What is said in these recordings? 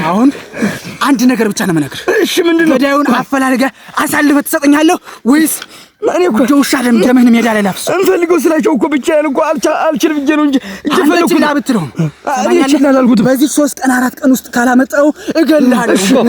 አሁን አንድ ነገር ብቻ ነው የምነግርህ። እሺ ምንድነው? ገዳዩን አፈላልገህ አሳልፈህ ትሰጠኛለህ ወይስ እኔ እኮ ውሻ ደምህን ሜዳ ላይ ላፍስ እንፈልገው ስላቸው እኮ ብቻዬን እኮ አልችል ብዬ ነው እንጂ እየፈለኩ ብትለው እኔ ይችላል አልኩት። በዚህ 3 ቀን 4 ቀን ውስጥ ካላመጣው እገልሃለሁ።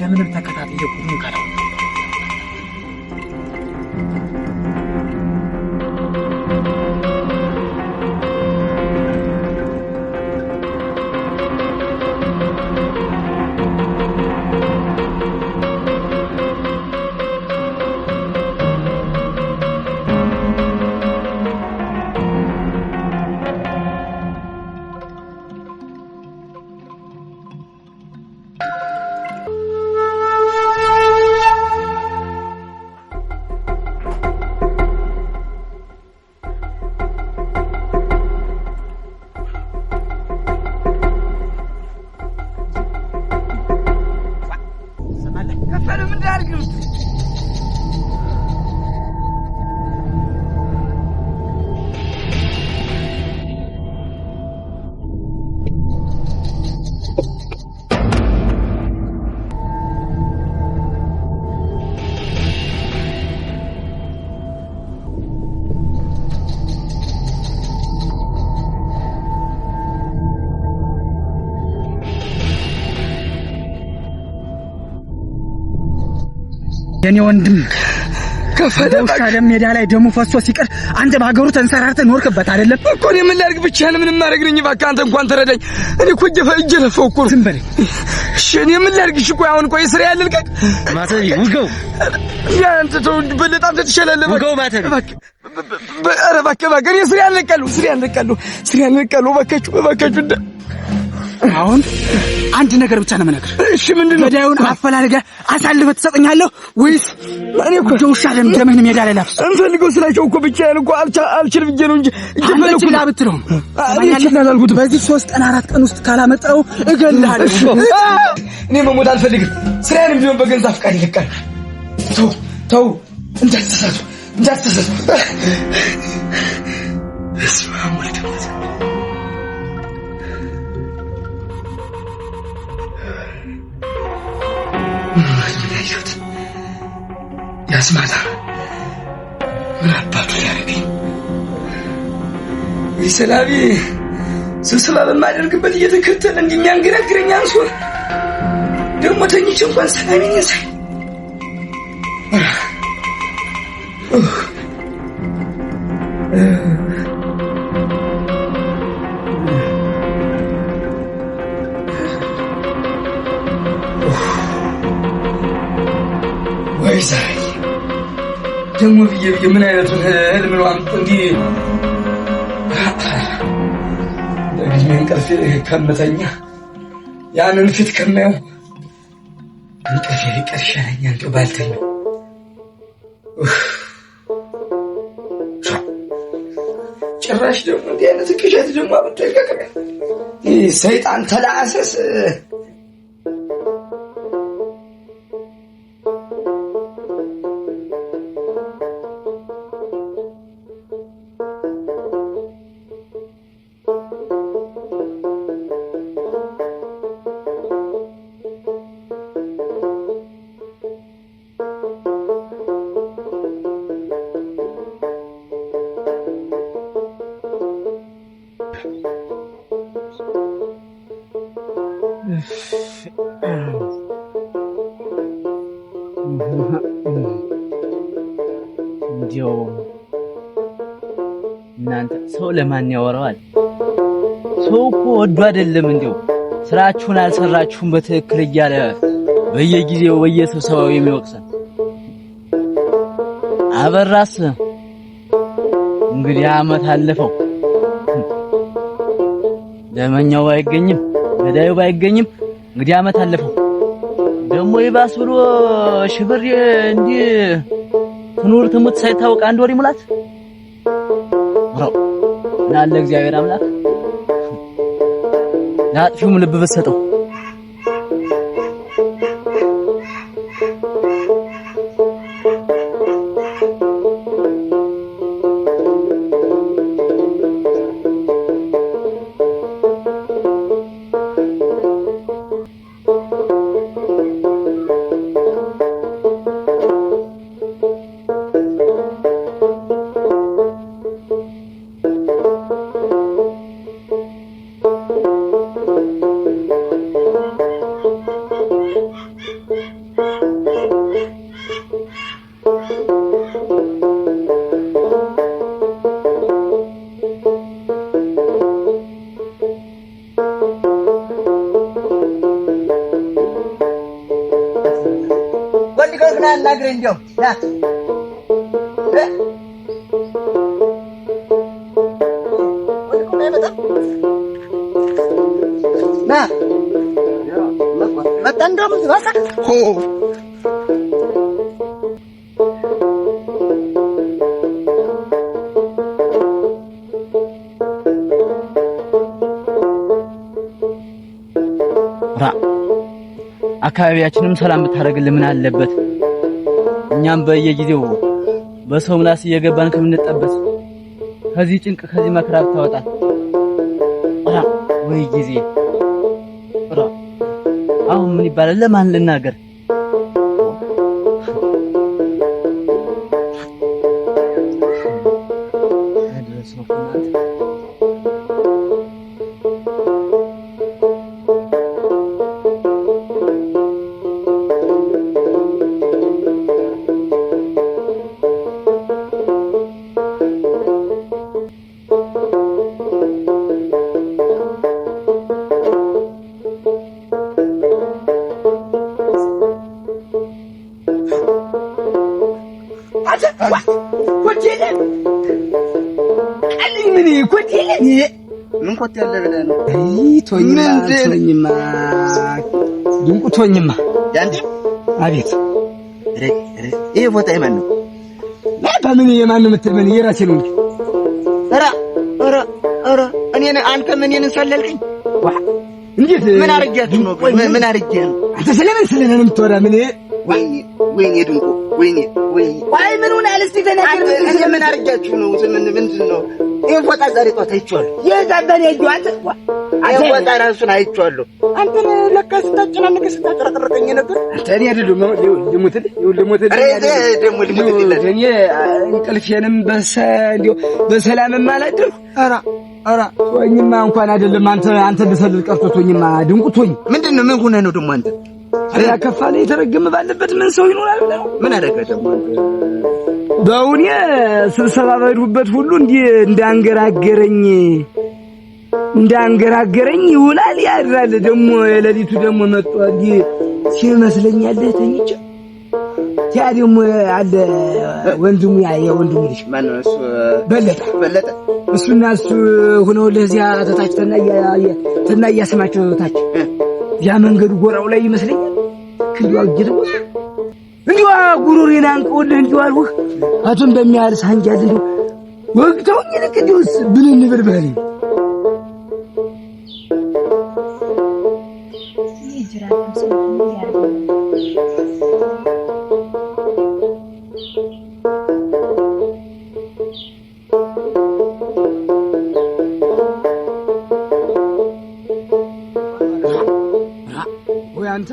ለምንም ተከታትዬ ሁሉን ካለው የኔ ወንድም ከፈደውሻ ደም ሜዳ ላይ ደሙ ፈሶ ሲቀር አንተ በሀገሩ ተንሰራርተ ኖርክበት አይደለም እኮ እኔ ምን ላድርግ ብቻዬን ምንም ማድረግ ነኝ እባክህ አንተ እንኳን ተረዳኝ እኔ እኮ እየለፈው እኮ ዝም በለኝ እሺ እኔ ምን ላድርግ እሺ ቆይ አሁን ቆይ ስራ ያልልቀቅ ማተሪ ውገው ያንተ ተው በለጣም ተትሸለለ ውገው ማተሪ ኧረ እባክህ እኔ ስራ ያልነቀሉ እባካችሁ አሁን አንድ ነገር ብቻ ነው የምነግርህ። እሺ ምንድነው? ገዳዩን አፈላልገህ አሳልፈህ ትሰጠኛለህ ወይስ እኔ እኮ ውሻ ደምህን ሜዳ ላይ ላፍስ እንፈልገው ስላቸው እኮ ብቻዬን እኮ አልችል ብዬ ነው እንጂ እየፈለኩ ብትለው እኔ ይችላል አልኩት። በዚህ 3 ቀን 4 ቀን ውስጥ ካላመጣው እገልሃለሁ። እኔ መሞት አልፈልግም። ስራዬንም ቢሆን በገንዘብ ፍቃድ ይለቃል። ተው እንዳትሳሱ ያስማታ ምን አባቱ ያደርገኝ ሰላቢ ስብሰባ በማደርግበት እየተከተለ እንደሚያንገራግረኝ አንሶ ደግሞ ተኝቼ እንኳን ሰላሜን ያሳይ ወይ ዛሬ ደግሞ ብዬ ምን አይነቱን ህልም ነው እንዲህ ለግሜ እንቅልፍ ከምተኛ ያንን ፊት ከማየው እንቅልፍ ሊቀር ይሻለኛል እንደው ባልተኛ ጭራሽ ደግሞ እንዲህ አይነት ቅዠት ደግሞ አብጠቀቀ ሰይጣን ተላሰስ እንዲያው እናንተ ሰው ለማን ያወራዋል? ሰው እኮ ወዶ አይደለም እንዲያው ስራችሁን አልሰራችሁም በትክክል እያለ በየጊዜው በየስብሰባው የሚወቅሰን አበራስ እንግዲህ አመት አለፈው። ደመኛው ባይገኝም ገዳዩ ባይገኝም እንግዲህ አመት አለፈው። ደግሞ ይባስ ብሎ ሽብር እንዲህ ትኑር ትሙት ሳይታወቅ አንድ ወር ይሙላት ወራው ናለ እግዚአብሔር አምላክ ለአጥፊውም ልብ በሰጠው። ናግሬ እንዲያው ናት ና መጣ እንደውም ዝባሳ ሆ አካባቢያችንም ሰላም ብታረግልን ምን አለበት? እኛም በየጊዜው በሰው ምላስ እየገባን ከምንጠበስ ከዚህ ጭንቅ ከዚህ መከራ ብታወጣ ወይ ጊዜ አሁን ምን ይባላል? ለማን ልናገር? ምን ኮት ያለ ብለህ ነው? ቶኝማ ድንቁ ቶኝማ ያንዲ አቤት ይሄ ቦታ የማን ነው? በምን የማን ነው የምትል? ምን የራሴ ነው እንጂ ኧረ እኔን አንተ እኔን ሰለልከኝ? እንዴት ምን አርጃችሁ ነው? ምን አርጃ ነው? አንተ ስለምን ነው የምትወራ? ምን ወይኔ ድንቁ ወይኔ አይ ምን ሆነሃል? እስቲ ተናገር። ምን አርጃችሁ ነው? ምንድን ነው? ይሄ ቦታ ዛሬ ጧት አይቼዋለሁ። የዛበኔ እጁ አንተ ይሄ ቦታ ራሱን አይቼዋለሁ። አንተ ለካ ስታጨናንቅ ስታጨረቅረቀኝ ነበር። አንተ እኔ አይደለም ልሙትል እኔ እንቅልፌንም በሰላምም አላደርኩ። ኧረ ቶኝማ እንኳን አይደለም አንተ ልሰልል ቀርቶ ቶኝማ ድንቁ ቶኝ ምንድን ነው? ምን ሆነህ ነው ደግሞ አንተ? ያከፋለ የተረገመ ባለበት ምን ሰው ይኖራል ብለህ ነው? ምን አደረገ ደግሞ? በእውኔ ስብሰባ በሄድኩበት ሁሉ እንዳንገራገረኝ ይውላል ያድራል። ደግሞ የሌሊቱ ደግሞ መጥቶ እንዲህ ሲመስለኛል ተኝቼ ያ ደግሞ አለ ወንድሙ የወንድሙ ልጅ ማነው እሱ? በለጠ እሱና እሱ ሆነው ለዚያ ተታች ተናያ ስማቸው ታች ያ መንገዱ ጎራው ላይ ይመስለኛል ክንዲው አግደው እንዲዋ ጉሮሬን አንቀውልህ እንዲው አልሁህ አቱን በሚያህል ሳንጃል እንዲው ወግተውኝ ልክ እንዲውስ ብልን ብልበል አንተ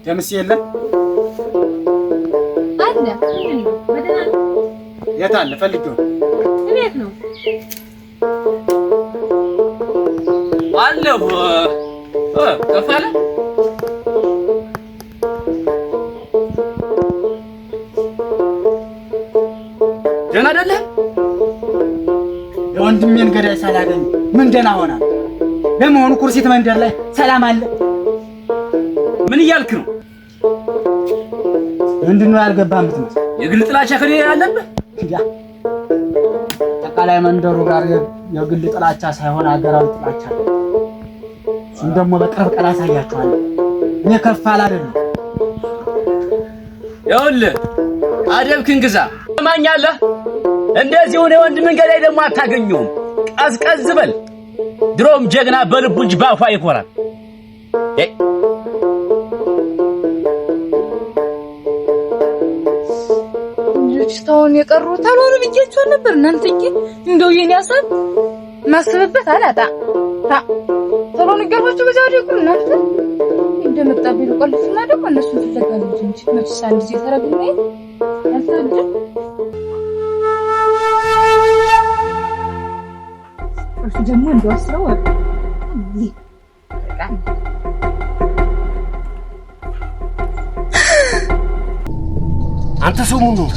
ደምስ የለም አለ ወደና የት አለ? ፈልጌው እንዴት ነው አለሁ ከፋለ ደህና አይደለም። የወንድሜን ገዳይ ሳላገኝ ምን ደህና ሆና? ለመሆኑ ኩርሲት መንደር ላይ ሰላም አለ? ምን እያልክ ነው? ምንድነው ያልገባህ የምትመስል? የግል ጥላቻ ከኔ ያለብህ? ጠቃላይ መንደሩ ጋር የግል ጥላቻ ሳይሆን አገራዊ ጥላቻ ነው። እሱን ደግሞ በቅርብ ቀን አሳያችኋለሁ። እኔ ከፋል አይደለም። ይኸውልህ አደብክን ግዛ። ትሰማኛለህ? እንደዚህ ሆነ ወንድምን ገዳይ ደግሞ አታገኘውም። ቀዝቀዝ በል። ድሮም ጀግና በልቡ እንጂ ባፏ ይኮራል። ልጅታውን የቀሩት አልሆነ ብዬሽ ነበር። እናንተ እንደው የኔ ሀሳብ ማስበበት አላጣ ተሮን ገርባችሁ በዛው ደቁ እናንተ እንደመጣብኝ ቆልፍና ደግሞ እነሱን ትዘጋሉት እንጂ መቼስ አንድ ጊዜ ተረግሜ አልተወደ እሱ ደግሞ እንደዋስለው አንተ ሰው ምን ነው